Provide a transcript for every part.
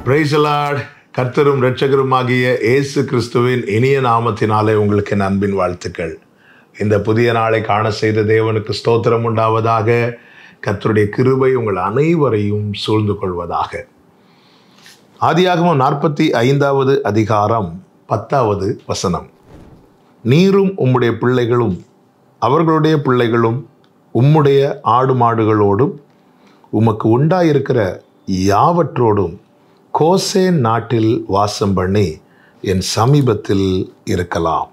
Praise the Lord. கர்த்தரும் இரட்சகருமாகிய இயேசு கிறிஸ்துவின் இனிய நாமத்தினாலே உங்களுக்கு என் அன்பின் வாழ்த்துக்கள். இந்த புதிய நாளை காண செய்த தேவனுக்கு ஸ்தோத்திரம் உண்டாவதாக. கர்த்தருடைய கிருபை உங்கள் அனைவரையும் சூழ்ந்து கொள்வதாக. ஆதியாகமம் 45வது அதிகாரம் 10வது வசனம். நீரும் உம்முடைய பிள்ளைகளும் அவர்களுடைய பிள்ளைகளும் உம்முடைய ஆடு மாடுகளோடும் உமக்கு உண்டாயிருக்கிற யாவற்றோடும் கோசேன் நாட்டில் வாசம் பண்ணி என் சமீபத்தில் இருக்கலாம்.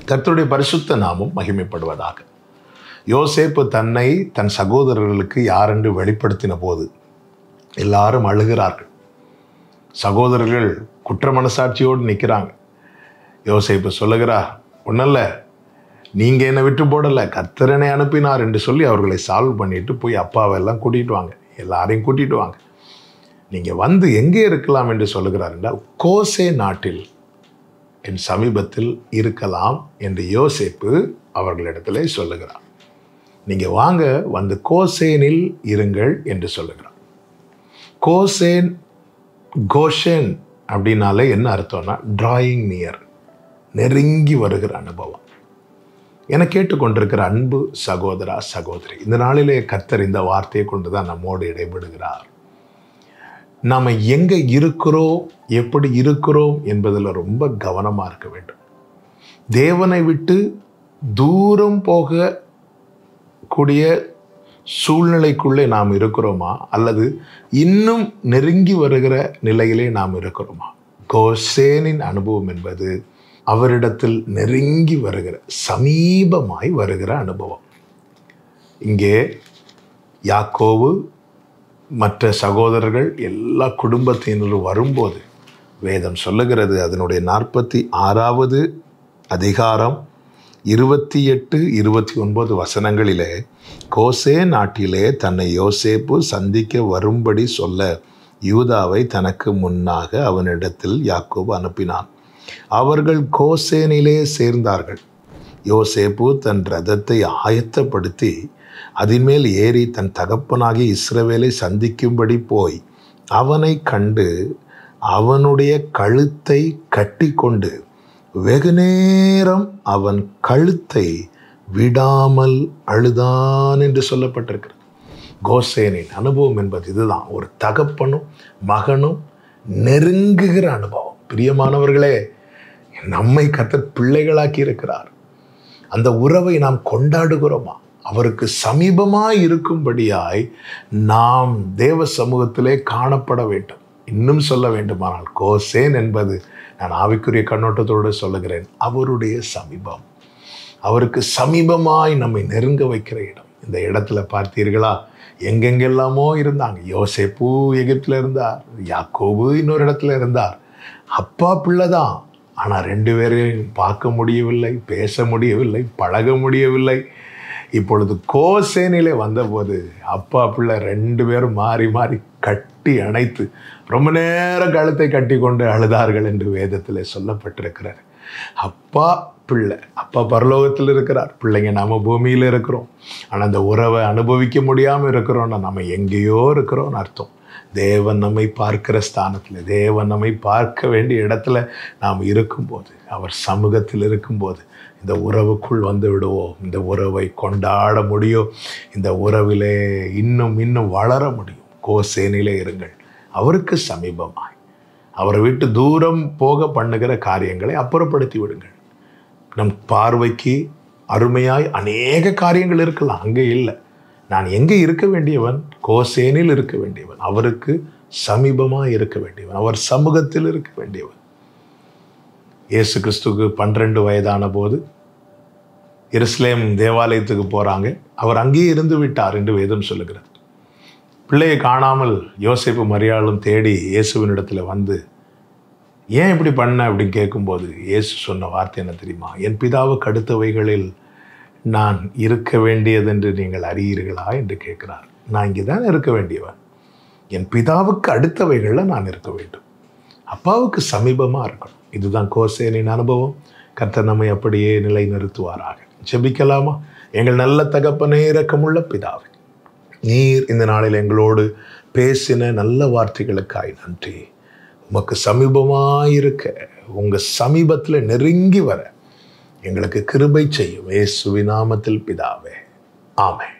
கர்த்தருடைய பரிசுத்த நாமம் மகிமைப்படுவதாக. யோசேப்பு தன்னை தன் சகோதரர்களுக்கு யாரென்று வெளிப்படுத்தின போது எல்லாரும் அழுகிறார்கள். சகோதரர்கள் குற்ற மனசாட்சியோடு நிற்கிறாங்க. யோசேப்பு சொல்லுகிறார், ஒன்னல்ல, நீங்கள் என்னை விட்டு போடலை, கர்த்தரனை அனுப்பினார் என்று சொல்லி அவர்களை சால்வ் பண்ணிட்டு போய் அப்பாவெல்லாம் கூட்டிகிட்டு வாங்க, எல்லாரையும் கூட்டிகிட்டு வாங்க. நீங்கள் வந்து எங்கே இருக்கலாம் என்று சொல்லுகிறார் என்றால், கோசே நாட்டில் என் சமீபத்தில் இருக்கலாம் என்று யோசேப்பு அவர்களிடத்திலே சொல்லுகிறார். நீங்கள் வாங்க, வந்து கோசேனில் இருங்கள் என்று சொல்லுகிறார். கோசேன், கோஷேன் அப்படின்னாலே என்ன அர்த்தம்னா டிராயிங் நியர், நெருங்கி வருகிற அனுபவம். என கேட்டுக்கொண்டிருக்கிற அன்பு சகோதரா சகோதரி, இந்த நாளிலே கர்த்தர் இந்த வார்த்தையை கொண்டு தான் நம்மோடு இடைபடுகிறார். நாம் எங்கே இருக்கிறோம், எப்படி இருக்கிறோம் என்பதில் ரொம்ப கவனமாக இருக்க வேண்டும். தேவனை விட்டு தூரம் போகக்கூடிய சூழ்நிலைக்குள்ளே நாம் இருக்கிறோமா, அல்லது இன்னும் நெருங்கி வருகிற நிலையிலே நாம் இருக்கிறோமா? கோசேனின் அனுபவம் என்பது அவரிடத்தில் நெருங்கி வருகிற, சமீபமாய் வருகிற அனுபவம். இங்கே யாக்கோபு மற்ற சகோதரர்கள் எல்லா குடும்பத்தினரும் வரும்போது வேதம் சொல்லுகிறது, அதனுடைய 46வது அதிகாரம் 28, 29 வசனங்களிலே, கோசே நாட்டிலே தன்னை யோசேப்பு சந்திக்க வரும்படி சொல்ல யூதாவை தனக்கு முன்னாக அவனிடத்தில் யாக்கோபு அனுப்பினான். அவர்கள் கோசேனிலே சேர்ந்தார்கள். யோசேப்பு தன் ரதத்தை ஆயத்தப்படுத்தி அதின்மேல் ஏறி தன் தகப்பனாகி இஸ்ரவேலை சந்திக்கும்படி போய் அவனை கண்டு அவனுடைய கழுத்தை கட்டி கொண்டு வெகு நேரம் அவன் கழுத்தை விடாமல் அழுதான் என்று சொல்லப்பட்டிருக்கிறது. கோசேனின் அனுபவம் என்பது இதுதான். ஒரு தகப்பனும் மகனும் நெருங்குகிற அனுபவம். பிரியமானவர்களே, நம்மை கர்த்தர் பிள்ளைகளாக்கி இருக்கிறார். அந்த உறவை நாம் கொண்டாடுகிறோமா? அவருக்கு சமீபமாய் இருக்கும்படியாய் நாம் தேவ சமூகத்திலே காணப்பட வேண்டும். இன்னும் சொல்ல வேண்டுமானால், கோசேன் என்பது, நான் ஆவிக்குரிய கண்ணோட்டத்தோடு சொல்லுகிறேன், அவருடைய சமீபம். அவருக்கு சமீபமாய் நம்மை நெருங்க வைக்கிற இடம். இந்த இடத்துல பார்த்தீர்களா, எங்கெங்கெல்லாமோ இருந்தாங்க. யோசேப்பு எகிப்தில் இருந்தார், யாக்கோபு இன்னொரு இடத்துல இருந்தார். அப்பா பிள்ளை தான், ஆனால் 2 பேரையும் பார்க்க முடியவில்லை, பேச முடியவில்லை, பழக முடியவில்லை. இப்பொழுது கோசேனிலே வந்தபோது அப்பா பிள்ளை 2 பேரும் மாறி மாறி கட்டி அணைத்து ரொம்ப நேரம் கழுத்தை கட்டி கொண்டு அழுதார்கள் என்று வேதத்தில் சொல்லப்பட்டிருக்கிறார். அப்பா பிள்ளை, அப்பா பரலோகத்தில் இருக்கிறார், பிள்ளைங்க நம்ம பூமியில் இருக்கிறோம். ஆனால் அந்த உறவை அனுபவிக்க முடியாமல் இருக்கிறோம்னா நம்ம எங்கேயோ இருக்கிறோம்னு அர்த்தம். தேவன் நம்மை பார்க்கிற ஸ்தானத்தில், தேவன் நம்மை பார்க்க வேண்டிய இடத்துல நாம் இருக்கும்போது, அவர் சமூகத்தில் இருக்கும்போது இந்த உறவுக்குள் வந்து விடுவோம். இந்த உறவை கொண்டாட முடியும். இந்த உறவிலே இன்னும் இன்னும் வளர முடியும். கோசேனிலே இருங்கள், அவருக்கு சமீபமாய். அவரை விட்டு தூரம் போக பண்ணுகிற காரியங்களை அப்புறப்படுத்தி விடுங்கள். நம் பார்வைக்கு அருமையாய் அநேக காரியங்கள் இருக்கலாம், அங்கே இல்லை. நான் எங்கே இருக்க வேண்டியவன்? கோசேனில் இருக்க வேண்டியவன், அவருக்கு சமீபமாக இருக்க வேண்டியவன், அவர் சமூகத்தில் இருக்க வேண்டியவன். இயேசு கிறிஸ்துவுக்கு 12 வயதான போது எருசலேம் தேவாலயத்துக்கு போகிறாங்க. அவர் அங்கேயே இருந்து விட்டார் என்று வேதம் சொல்லுகிறது. பிள்ளையை காணாமல் யோசேப்பு மரியாளும் தேடி இயேசுவினிடத்தில் வந்து, ஏன் இப்படி பண்ண அப்படின்னு கேட்கும்போது இயேசு சொன்ன வார்த்தை என்ன தெரியுமா? என் பிதாவுக்கு அடுத்தவைகளில் நான் இருக்க வேண்டியதென்று நீங்கள் அறியீர்களா என்று கேட்கிறார். நான் இங்கே தான் இருக்க வேண்டியவன். என் பிதாவுக்கு அடுத்தவைகளில் நான் இருக்க வேண்டும். அப்பாவுக்கு சமீபமாக இருக்கணும். இதுதான் கோசேனின் அனுபவம். கர்த்தர் நம்மை அப்படியே நிலைநிறுத்துவாராக. ஜெபிக்கலாமா? எங்கள் நல்ல தகப்பனே, இரக்கமுள்ள பிதாவே, நீர் இந்த நாளில் எங்களோடு பேசின நல்ல வார்த்தைகளுக்காய் நன்றி. உமக்கு சமீபமாயிருக்க, உங்க சமீபத்துல நெருங்கி வர எங்களுக்கு கிருபை செய்யும். இயேசுவின் நாமத்தில் பிதாவே, ஆமென்.